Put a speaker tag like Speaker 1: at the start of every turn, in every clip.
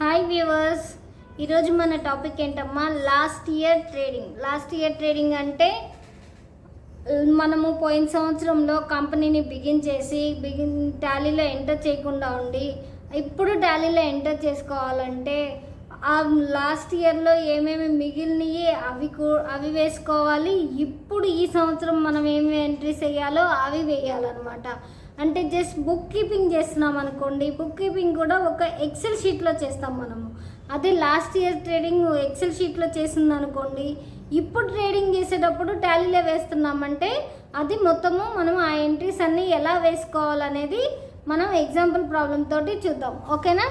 Speaker 1: Hi viewers, ఈరోజు మన topic ఏంటమ్మా, లాస్ట్ ఇయర్ ట్రేడింగ్ అంటే మనము పోయిన సంవత్సరంలో కంపెనీని బిగిన్ టాలీలో ఎంటర్ చేయకుండా ఉండి ఇప్పుడు టాలీలో ఎంటర్ చేసుకోవాలంటే ఆ లాస్ట్ ఇయర్లో ఏమేమి మిగిలినవి అవి వేసుకోవాలి. ఇప్పుడు ఈ సంవత్సరం మనం ఏమి ఎంట్రీస్ వేయాలో అవి వేయాలన్నమాట. అంటే జస్ట్ బుక్ కీపింగ్ చేస్తున్నాం అనుకోండి, బుక్ కీపింగ్ కూడా ఒక ఎక్సెల్ షీట్లో చేస్తాం మనము. అదే లాస్ట్ ఇయర్ ట్రేడింగ్ ఎక్సెల్ షీట్లో చేసింది అనుకోండి, ఇప్పుడు ట్రేడింగ్ చేసేటప్పుడు టాలీలో వేస్తున్నామంటే అది మొత్తము మనం ఆ ఎంట్రీస్ అన్నీ ఎలా వేసుకోవాలనేది మనం ఎగ్జాంపుల్ ప్రాబ్లం తోటి చూద్దాం. ఓకేనా?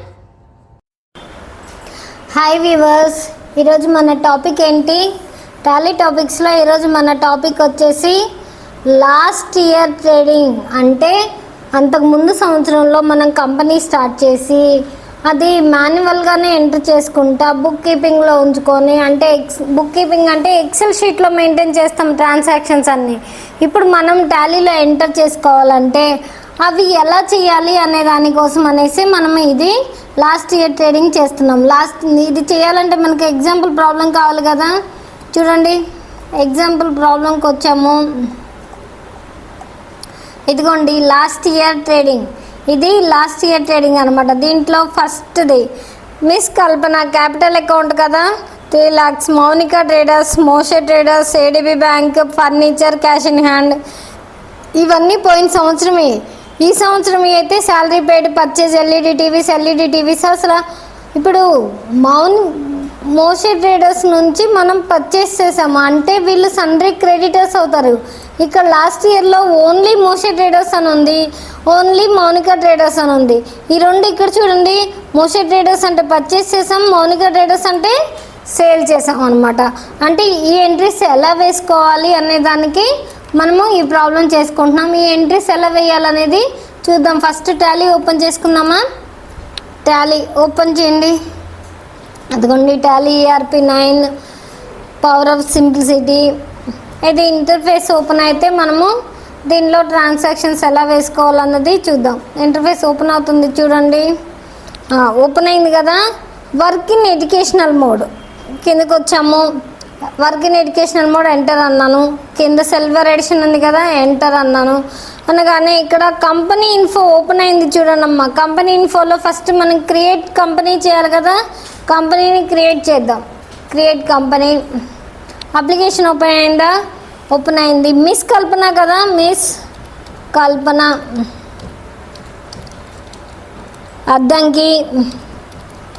Speaker 1: హాయ్ వ్యూవర్స్, ఈరోజు మన టాపిక్ ఏంటి? టాలీ టాపిక్స్లో ఈరోజు మన టాపిక్ వచ్చేసి లాస్ట్ ఇయర్ ట్రేడింగ్. అంటే అంతకుముందు సంవత్సరంలో మనం కంపెనీ స్టార్ట్ చేసి అది మాన్యువల్గానే ఎంటర్ చేసుకుంటా బుక్ కీపింగ్లో ఉంచుకొని, అంటే బుక్ కీపింగ్ అంటే ఎక్సెల్ షీట్లో మెయింటైన్ చేస్తాం ట్రాన్సాక్షన్స్ అన్నీ. ఇప్పుడు మనం టాలీలో ఎంటర్ చేసుకోవాలంటే అవి ఎలా చేయాలి అనే దానికోసం అనేసి మనం ఇది లాస్ట్ ఇయర్ ట్రేడింగ్ చేస్తున్నాం. ఇది చేయాలంటే మనకి ఎగ్జాంపుల్ ప్రాబ్లం కావాలి కదా. చూడండి, ఎగ్జాంపుల్ ప్రాబ్లంకి వచ్చాము. ఇదిగోండి లాస్ట్ ఇయర్ ట్రేడింగ్. ఇది లాస్ట్ ఇయర్ ట్రేడింగ్ అనమాట. దీంట్లో ఫస్ట్ది మిస్ కల్పన క్యాపిటల్ అకౌంట్ కదా, 3 lakhs. Mounika traders, Moshe traders, ADB bank, furniture, cash in hand. ఇవన్నీ పోయిన సంవత్సరమే. ఈ సంవత్సరం అయితే salary paid, purchase, LED TVs. అసలు ఇప్పుడు మోషే ట్రేడర్స్ నుంచి మనం పర్చేస్ చేసాము అంటే వీళ్ళు సండ్రీ క్రెడిటర్స్ అవుతారు. ఇక్కడ లాస్ట్ ఇయర్లో ఓన్లీ మోషే ట్రేడర్స్ అని ఉంది, ఓన్లీ మౌనిక ట్రేడర్స్ అని ఉంది. ఈ రెండు ఇక్కడ చూడండి, మోషే ట్రేడర్స్ అంటే పర్చేస్ చేసాం, మౌనిక ట్రేడర్స్ అంటే సేల్ చేసాం అనమాట. అంటే ఈ ఎంట్రీస్ ఎలా వేసుకోవాలి అనే దానికి మనము ఈ ప్రాబ్లం చేసుకుంటున్నాం. ఈ ఎంట్రీస్ ఎలా వేయాలనేది చూద్దాం. ఫస్ట్ టాలీ ఓపెన్ చేసుకుందామా? టాలీ ఓపెన్ చేయండి. అదిగోండి Tally ERP 9 power of simplicity. ఇది ఇంటర్ఫేస్ ఓపెన్ అయితే మనము దీనిలో ట్రాన్సాక్షన్స్ ఎలా వేసుకోవాలన్నది చూద్దాం. ఇంటర్ఫేస్ ఓపెన్ అవుతుంది చూడండి. ఓపెన్ అయింది కదా. వర్క్ ఇన్ ఎడ్యుకేషనల్ మోడ్ కిందకు వచ్చాము. Work in educational mode enter అన్నాను. కింద సిల్వర్ ఎడిషన్ ఉంది కదా, ఎంటర్ అన్నాను. అనగానే ఇక్కడ కంపెనీ ఇన్ఫో ఓపెన్ అయింది చూడండి అమ్మ. కంపెనీ ఇన్ఫోలో ఫస్ట్ మనం క్రియేట్ కంపెనీ చేయాలి కదా. కంపెనీని క్రియేట్ చేద్దాం. Create company. అప్లికేషన్ ఓపెన్ అయిందా? ఓపెన్ అయింది. మిస్ కల్పన కదా, miss Kalpana.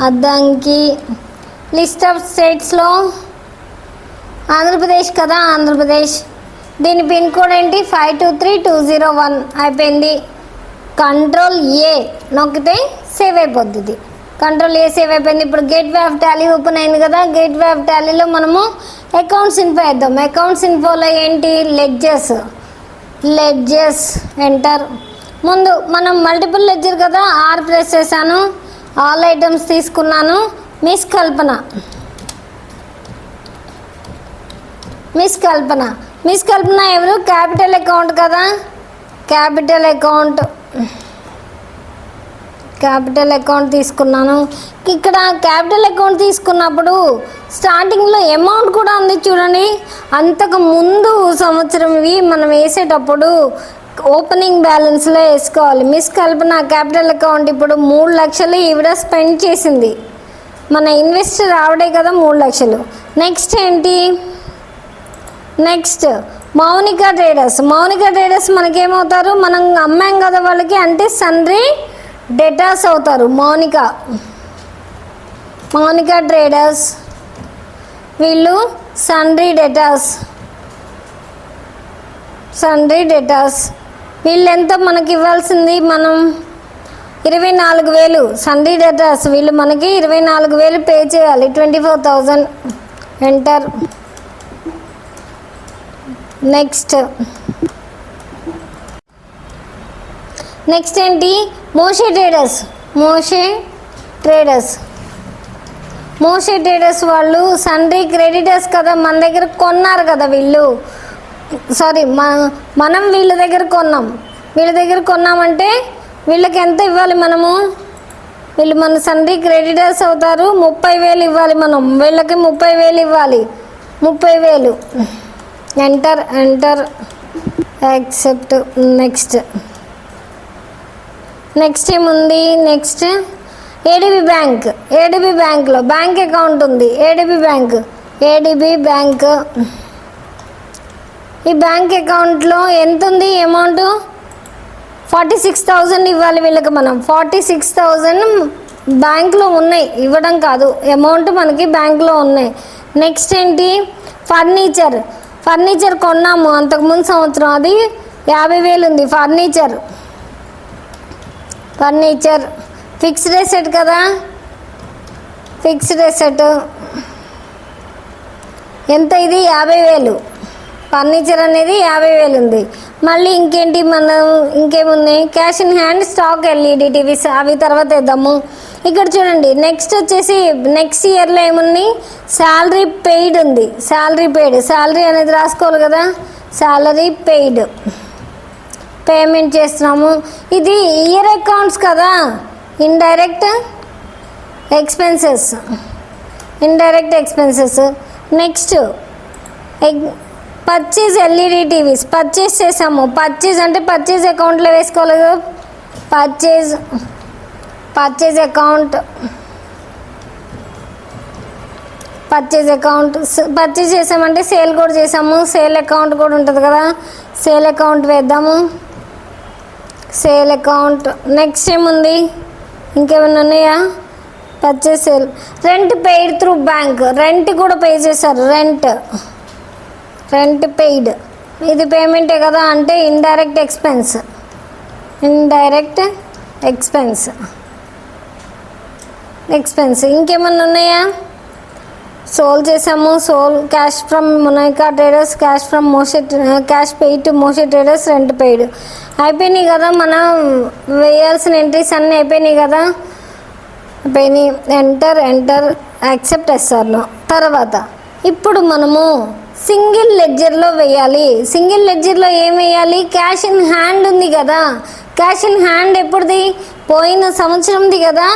Speaker 1: Addanki. List of స్టేట్స్లో ఆంధ్రప్రదేశ్ కదా, ఆంధ్రప్రదేశ్. దీని పిన్ కోడ్ ఏంటి? 523201. అయిపోయింది. కంట్రోల్ ఏ నొక్కితే సేవ్ అయిపోద్ది. కంట్రోల్ ఏ సేవ్ అయిపోయింది. ఇప్పుడు గేట్వే ఆఫ్ టాలీ ఓపెన్ అయింది కదా. గేట్వే ఆఫ్ టాలీలో మనము అకౌంట్స్ ఇన్ఫో వేద్దాం. అకౌంట్స్ ఇన్ఫోలో ఏంటి? Ledges enter. ముందు మనం మల్టిపుల్ లెడ్జర్ కదా, R ప్రెస్ చేశాను. ఆల్ ఐటమ్స్ తీసుకున్నాను. మిస్ కల్పన ఎవరు? క్యాపిటల్ అకౌంట్ కదా, క్యాపిటల్ అకౌంట్ తీసుకున్నాను. ఇక్కడ క్యాపిటల్ అకౌంట్ తీసుకున్నప్పుడు స్టార్టింగ్లో అమౌంట్ కూడా ఉంది చూడండి. అంతకు ముందు సంవత్సరంవి మనం వేసేటప్పుడు ఓపెనింగ్ బ్యాలెన్స్లో వేసుకోవాలి. మిస్ కల్పన క్యాపిటల్ అకౌంట్ ఇప్పుడు 3 లక్షలు ఈవిడ స్పెండ్ చేసింది. మన ఇన్వెస్టర్ ఆవిడే కదా, 3 లక్షలు. నెక్స్ట్ ఏంటి? నెక్స్ట్ మౌనిక ట్రేడర్స్ మనకేమవుతారు? మనం అమ్మాం కదా వాళ్ళకి, అంటే సండ్రీ డెటాస్ అవుతారు. మౌనిక ట్రేడర్స్ వీళ్ళు సండ్రీ డెటాస్. వీళ్ళు ఎంత మనకి ఇవ్వాల్సింది? మనం 24,000. సండ్రీ డెటాస్ వీళ్ళు మనకి 24,000 పే చేయాలి. 24,000 ఎంటర్. నెక్స్ట్ ఏంటి? మోషే ట్రేడర్స్ వాళ్ళు సండ్రీ క్రెడిటర్స్ కదా, మన దగ్గర కొన్నారు కదా వీళ్ళు. మనం వీళ్ళ దగ్గర కొన్నామంటే వీళ్ళకి ఎంత ఇవ్వాలి? మనము వీళ్ళు మన సన్రీ క్రెడిటర్స్ అవుతారు. 30,000 ఇవ్వాలి మనం, వీళ్ళకి 30,000 ఇవ్వాలి. 30,000 ఎంటర్ యాక్సెప్ట్. నెక్స్ట్ ఏముంది? నెక్స్ట్ ఏడిబి బ్యాంక్లో బ్యాంక్ అకౌంట్ ఉంది. ఏడిబి బ్యాంక్ ఈ బ్యాంక్ అకౌంట్లో ఎంత ఉంది అమౌంట్? 46,000 ఇవ్వాలి వీళ్ళకి మనం. 46,000 బ్యాంక్లో ఉన్నాయి, ఇవ్వడం కాదు, అమౌంట్ మనకి బ్యాంక్లో ఉన్నాయి. నెక్స్ట్ ఏంటి? ఫర్నిచర్ కొన్నాము అంతకుముందు సంవత్సరం, అది 50,000 ఉంది. ఫర్నిచర్ ఫిక్స్డ్ అసెట్ కదా, ఫిక్స్డ్ అసెట్ ఎంత? ఇది 50,000. ఫర్నిచర్ అనేది 50,000 ఉంది. మళ్ళీ ఇంకేంటి ఇంకేముంది? Cash in hand, stock, LED TVs, అవి తర్వాత వేద్దాము. ఇక్కడ చూడండి, నెక్స్ట్ వచ్చేసి నెక్స్ట్ ఇయర్లో ఏముంది? శాలరీ పెయిడ్ ఉంది. శాలరీ అనేది రాసుకోవాలి కదా, శాలరీ పెయిడ్ పేమెంట్ చేస్తున్నాము. ఇది ఇయర్ అకౌంట్స్ కదా, indirect expenses. Next purchase LED TVs purchase చేసాము. పర్చేజ్ అంటే పర్చేజ్ అకౌంట్లో వేసుకోవాలి కదా, పర్చేజ్ అకౌంట్. పర్చేజ్ చేసామంటే సేల్ కూడా చేసాము, సేల్ అకౌంట్ కూడా ఉంటుంది కదా, సేల్ అకౌంట్ వేద్దాము. Sale account. నెక్స్ట్ ఏముంది? ఇంకేమైనా ఉన్నాయా? Purchase, sale. Rent paid through bank, rent కూడా పే చేశారు. రెంట్ పెయిడ్, ఇది పేమెంటే కదా, అంటే ఇండైరెక్ట్ ఎక్స్పెన్స్. ఇంకేమన్నా ఉన్నాయా? సోల్ చేసాము, cash from Mounika traders, cash paid to Moshe traders, rent paid. అయిపోయినాయి కదా, మనం వేయాల్సిన ఎంట్రీస్ అన్నీ అయిపోయినాయి కదా. Enter accept yes or no. తర్వాత ఇప్పుడు మనము సింగిల్ లెడ్జర్లో వేయాలి. సింగిల్ లెడ్జర్లో ఏం వేయాలి? క్యాష్ ఇన్ హ్యాండ్ ఉంది కదా, క్యాష్ ఇన్ హ్యాండ్ ఎప్పుడుది? పోయిన సంవత్సరంది కదా.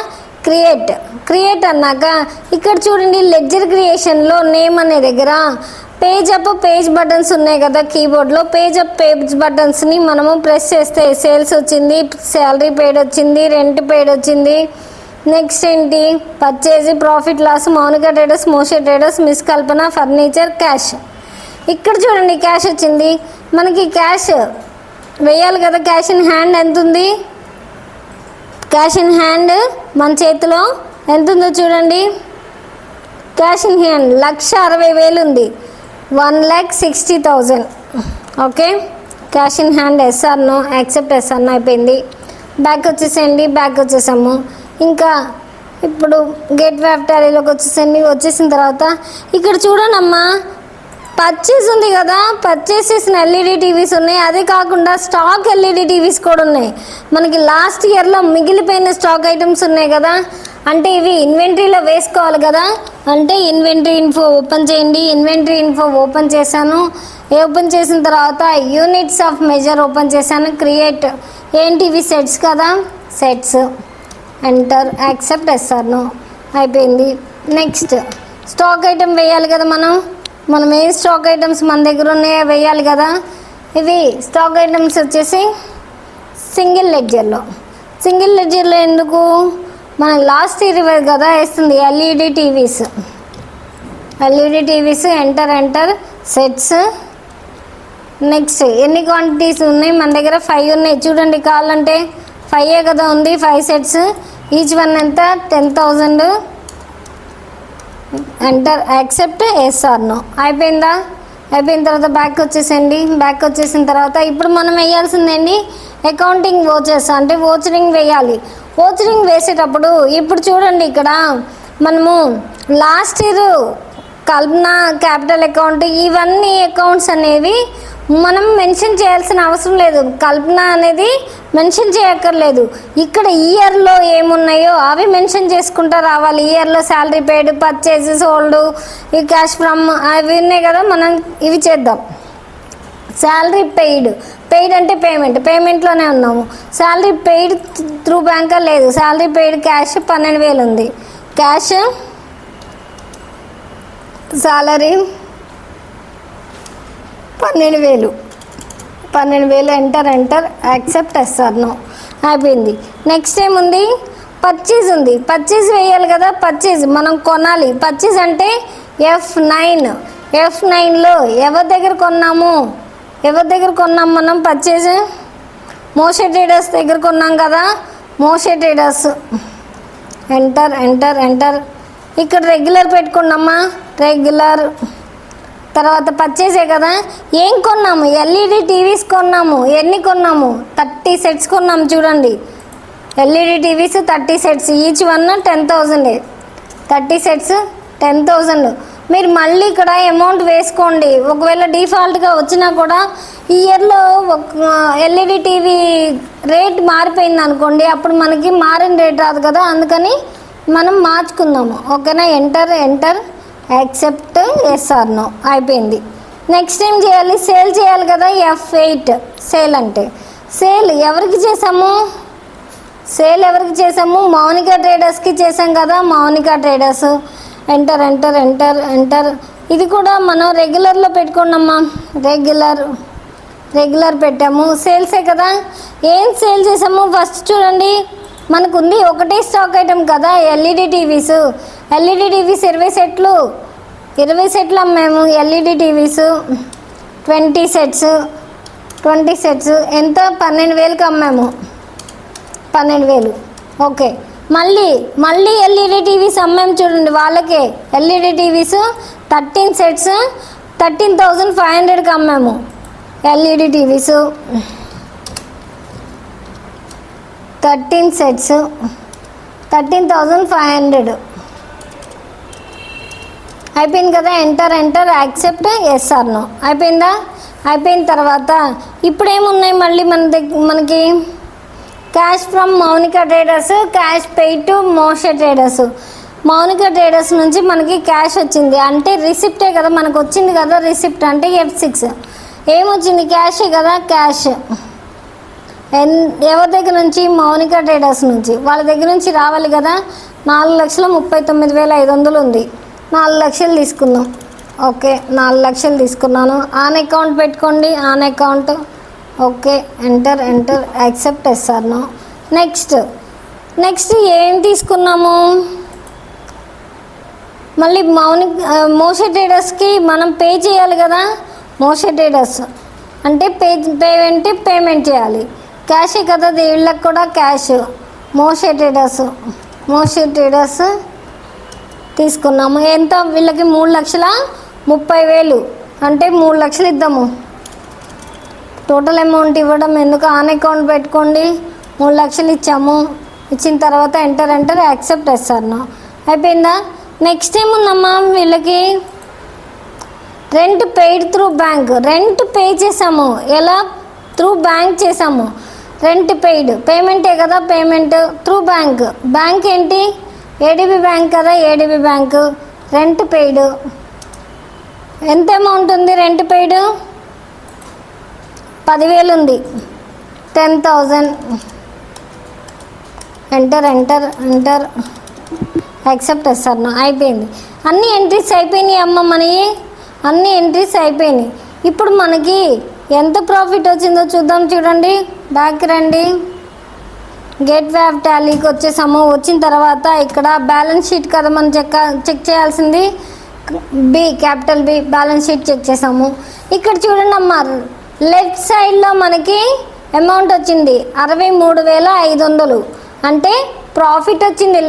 Speaker 1: క్రియేట్ అన్నాక ఇక్కడ చూడండి, లెడ్జర్ క్రియేషన్లో నేమ్ అనే దగ్గర పేజ్ అప్ పేజ్ బటన్స్ ఉన్నాయి కదా కీబోర్డ్లో. పేజ్ అప్ పేజ్ బటన్స్ని మనము ప్రెస్ చేస్తే సేల్స్ వచ్చింది, శాలరీ పెయిడ్ వచ్చింది, రెంట్ పెయిడ్ వచ్చింది. నెక్స్ట్ ఏంటి? Purchase, profit loss, Mounika traders, Moshe traders, miss Kalpana, furniture, cash. ఇక్కడ చూడండి క్యాష్ వచ్చింది మనకి. క్యాష్ వేయాలి కదా, క్యాష్ ఇన్ హ్యాండ్ ఎంత ఉంది? క్యాష్ ఇన్ హ్యాండ్ మన చేతిలో ఎంత ఉందో చూడండి. క్యాష్ ఇన్ హ్యాండ్ 1,60,000 ఉంది. 1,60,000. Okay, cash in hand yes or no, accept yes or no అయిపోయింది. బ్యాక్ వచ్చేసాము. ఇంకా ఇప్పుడు గేట్ వ్యాప్ టాలీలోకి వచ్చేసిన తర్వాత ఇక్కడ చూడండి అమ్మా, పర్చేస్ ఉంది కదా, పర్చేస్ చేసిన ఎల్ఈడి టీవీస్ ఉన్నాయి. అదే కాకుండా స్టాక్ ఎల్ఈడి టీవీస్ కూడా ఉన్నాయి. మనకి లాస్ట్ ఇయర్లో మిగిలిపోయిన స్టాక్ ఐటమ్స్ ఉన్నాయి కదా, అంటే ఇవి ఇన్వెంటరీలో వేసుకోవాలి కదా. అంటే ఇన్వెంటరీ ఇన్ఫో ఓపెన్ చేయండి. ఇన్వెంటరీ ఇన్ఫో ఓపెన్ చేశాను. ఓపెన్ చేసిన తర్వాత యూనిట్స్ ఆఫ్ మెజర్ ఓపెన్ చేశాను. క్రియేట్ ఏంటి ఇవి? సెట్స్ కదా, సెట్స్. ఎంటర్ యాక్సెప్ట్ ఎస్ఆర్నో అయిపోయింది. నెక్స్ట్ స్టాక్ ఐటమ్ వేయాలి కదా, మనం ఏ స్టాక్ ఐటమ్స్ మన దగ్గర ఉన్నాయో వేయాలి కదా. ఇవి స్టాక్ ఐటమ్స్ వచ్చేసి సింగిల్ లెడ్జర్లో ఎందుకు? మన లాస్ట్ ఇయర్ కదా వేస్తుంది. LED TVs enter sets. Next ఎన్ని క్వాంటిటీస్ ఉన్నాయి మన దగ్గర? 5 ఉన్నాయి చూడండి. కావాలంటే 5 కదా ఉంది, 5 సెట్స్. ఈచ్ వన్ ఎంత? 10,000. ఎంటర్ యాక్సెప్ట్ ఎస్ఆర్నో అయిపోయిందా? అయిపోయిన తర్వాత బ్యాక్ వచ్చేసండి. బ్యాక్ వచ్చేసిన తర్వాత ఇప్పుడు మనం వేయాల్సిందండి అకౌంటింగ్ వోచర్స్, అంటే వోచరింగ్ వేయాలి. వోచరింగ్ వేసేటప్పుడు ఇప్పుడు చూడండి, ఇక్కడ మనము లాస్ట్ ఇయర్ కల్పన క్యాపిటల్ అకౌంట్, ఇవన్నీ అకౌంట్స్ అనేవి మనం మెన్షన్ చేయాల్సిన అవసరం లేదు. కల్పన అనేది మెన్షన్ చేయక్కర్లేదు. ఇక్కడ ఇయర్లో ఏమున్నాయో అవి మెన్షన్ చేసుకుంటూ రావాలి. ఇయర్లో శాలరీ పెయిడ్, పర్చేజ్, సోల్డ్, ఈ క్యాష్ ఫ్రమ్ అవి ఉన్నాయి కదా, మనం ఇవి చేద్దాం. శాలరీ పెయిడ్ పెయిడ్ అంటే పేమెంట్లోనే ఉన్నాము. శాలరీ పెయిడ్ త్రూ బ్యాంకా లేదు, శాలరీ పెయిడ్ క్యాష్ 12,000 ఉంది. Cash salary 12,000 enter accept SR no అయిపోయింది. నెక్స్ట్ ఏముంది, పర్చేజ్ ఉంది. పర్చేజ్ వేయాలి కదా, పర్చేజ్ మనం కొనాలి. పర్చేజ్ అంటే F9లో ఎవరి దగ్గర కొన్నాము మనం పర్చేజ్? మోషే ట్రేడర్స్ దగ్గర కొన్నాం కదా, మోషే ట్రేడర్స్ ఎంటర్. ఇక్కడ రెగ్యులర్ పెట్టుకున్నామా, రెగ్యులర్. తర్వాత పర్చేసే కదా, ఏం కొన్నాము? ఎల్ఈడి టీవీస్ కొన్నాము. ఎన్ని కొన్నాము? 30 సెట్స్ కొన్నాము. చూడండి, LED TVs 30 sets, each one 10,000. 30 sets 10,000. మీరు మళ్ళీ ఇక్కడ అమౌంట్ వేసుకోండి. ఒకవేళ డిఫాల్ట్గా వచ్చినా కూడా ఈ ఇయర్లో ఎల్ఈడి టీవీ రేట్ మారిపోయింది అనుకోండి, అప్పుడు మనకి మారిన రేట్ రాదు కదా, అందుకని మనం మార్చుకుందాము. ఓకేనా? ఎంటర్ యాక్సెప్ట్ ఎస్ఆర్ నో అయిపోయింది. నెక్స్ట్ ఏం చేయాలి, సేల్ చేయాలి కదా, F8 సేల్ అంటే. సేల్ ఎవరికి చేసాము? మౌనిక ట్రేడర్స్కి చేసాం కదా, మౌనిక ట్రేడర్స్. ఎంటర్. ఇది కూడా మనం రెగ్యులర్లో పెట్టుకున్నామా, రెగ్యులర్ పెట్టాము. సేల్సే కదా, ఏం సేల్ చేసాము? ఫస్ట్ చూడండి, మనకుంది ఒకటే స్టాక్ ఐటమ్ కదా, ఎల్ఈడి టీవీస్ 20 సెట్లు అమ్మాము. ఎల్ఈడి టీవీస్ 20 సెట్స్ ఎంత? 12,000కి అమ్మాము. 12,000. ఓకే, మళ్ళీ ఎల్ఈడి టీవీస్ అమ్మాము. చూడండి, వాళ్ళకే ఎల్ఈడి టీవీస్ 13 సెట్స్ 13,500కి అమ్మాము. ఎల్ఈడి టీవీస్ 13 సెట్స్ 13,500 అయిపోయింది కదా. ఎంటర్ యాక్సెప్ట్ ఎస్ఆర్ నో అయిపోయిందా? అయిపోయిన తర్వాత ఇప్పుడు ఏమున్నాయి మళ్ళీ మనకి cash from Mounika traders, cash paid to Moshe traders. Mounika traders నుంచి మనకి క్యాష్ వచ్చింది అంటే రిసిప్టే కదా మనకు వచ్చింది కదా, రిసిప్ట్ అంటే F6. ఏమొచ్చింది? క్యాషే కదా, క్యాష్. ఎవరి దగ్గర నుంచి? మౌనిక ట్రేడర్స్ నుంచి. వాళ్ళ దగ్గర నుంచి రావాలి కదా. 4,39,500 ఉంది. 4 లక్షలు తీసుకుందాం. ఓకే, 4 లక్షలు తీసుకున్నాను. ఆన్ అకౌంట్ పెట్టుకోండి, on account. Okay, enter accept SR no. Next ఏం తీసుకున్నాము? మళ్ళీ మోషే ట్రేడర్స్కి మనం పే చేయాలి కదా. మోషే ట్రేడర్స్ అంటే పేమెంట్ చేయాలి. క్యాషే కదా, వీళ్ళకి కూడా క్యాష్. మోషే ట్రేడర్స్ తీసుకున్నాము. ఎంత? వీళ్ళకి 3,30,000 అంటే 3 లక్షలు ఇద్దాము. టోటల్ అమౌంట్ ఇవ్వడం ఎందుకు, ఆన్ అకౌంట్ పెట్టుకోండి. 3 లక్షలు ఇచ్చాము. ఇచ్చిన తర్వాత ఎంటర్ యాక్సెప్ట్ ఎస్ఆర్ నో అయిపోయిందా? నెక్స్ట్ ఏముందమ్మా, వీళ్ళకి rent paid through bank. Rent pay చేసాము. ఎలా? త్రూ బ్యాంక్ చేసాము. రెంట్ పెయిడ్ పేమెంటే కదా, పేమెంట్ త్రూ బ్యాంక్ ఏంటి? ఏడీబీ బ్యాంక్ కదా, ఏడీబీ బ్యాంక్. రెంట్ పెయిడ్ ఎంత అమౌంట్ ఉంది? రెంట్ పెయిడ్ 10,000 ఉంది. 10,000 ఎంటర్ యాక్సెప్ట్ చేస్తాను. అయిపోయింది. అన్ని ఎంట్రీస్ అయిపోయినాయి అమ్మ, మనకి అన్ని ఎంట్రీస్ అయిపోయినాయి. ఇప్పుడు మనకి ఎంత ప్రాఫిట్ వచ్చిందో చూద్దాం. చూడండి, బ్యాక్ రండి. గేట్ వే ఆఫ్ టాలీకి వచ్చేసాము. వచ్చిన తర్వాత ఇక్కడ బ్యాలెన్స్ షీట్ కదా మనం చెక్ చేయాల్సింది. Capital B balance sheet check చేసాము. ఇక్కడ చూడండి అమ్మ, లెఫ్ట్ సైడ్లో మనకి అమౌంట్ వచ్చింది 63,500. అంటే ప్రాఫిట్ వచ్చింది.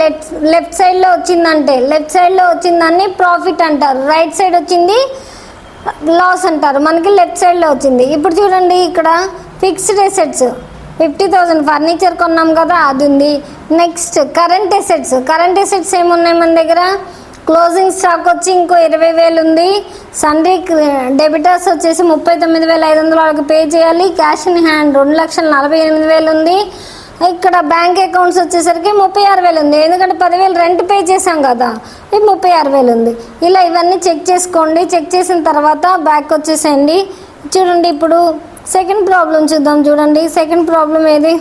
Speaker 1: లెఫ్ట్ సైడ్లో వచ్చిందంటే లెఫ్ట్ సైడ్లో వచ్చిందాన్ని ప్రాఫిట్ అంటారు, రైట్ సైడ్ వచ్చింది లాస్ అంటారు. మనకి లెఫ్ట్ సైడ్లో వచ్చింది. ఇప్పుడు చూడండి, ఇక్కడ ఫిక్స్డ్ అసెట్స్ 50,000 ఫర్నిచర్ కొన్నాం కదా, అది ఉంది. నెక్స్ట్ కరెంట్ అసెట్స్ ఏమున్నాయి మన దగ్గర? క్లోజింగ్ స్టాక్ వచ్చి ఇంకో 20,000 ఉంది. సండే డెబిటర్స్ వచ్చేసి 39,500 వాళ్ళకి పే చేయాలి. క్యాష్ ఇన్ హ్యాండ్ 2,48,000 ఉంది. ఇక్కడ బ్యాంక్ అకౌంట్స్ వచ్చేసరికి 36,000 ఉంది. ఎందుకంటే 10,000 రెంట్ పే చేసాం కదా, ఇది 36,000 ఉంది. ఇలా ఇవన్నీ చెక్ చేసుకోండి. చెక్ చేసిన తర్వాత బ్యాక్ వచ్చేసేయండి. చూడండి, ఇప్పుడు సెకండ్ ప్రాబ్లం చూద్దాం. చూడండి సెకండ్ ప్రాబ్లం ఏది?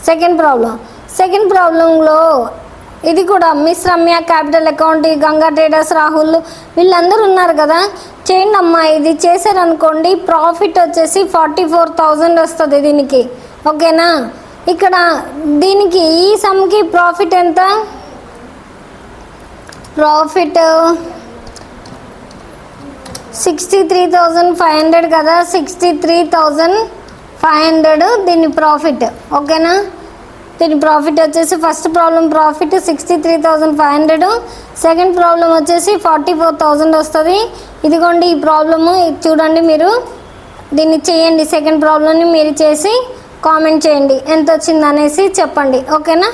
Speaker 1: సెకండ్ ప్రాబ్లంలో ఇది కూడా miss Ramya capital account, Ganga traders Rahul వీళ్ళందరూ ఉన్నారు కదా. చేయండి అమ్మా. ఇది చేశారనుకోండి ప్రాఫిట్ వచ్చేసి 44,000 వస్తుంది దీనికి. ఓకేనా? ఇక్కడ దీనికి ఈ సమ్కి ప్రాఫిట్ ఎంత? ప్రాఫిట్ 63,500 కదా. 63,500 దీని ప్రాఫిట్. ఓకేనా? దీని ప్రాఫిట్ వచ్చేసి first problem profit 63,500, second problem వచ్చేసి 44,000 వస్తుంది. ఇదిగోండి ఈ ప్రాబ్లము. చూడండి మీరు దీన్ని చేయండి. సెకండ్ ప్రాబ్లమ్ని మీరు చేసి కామెంట్ చేయండి ఎంత వచ్చింది అనేసి చెప్పండి. ఓకేనా?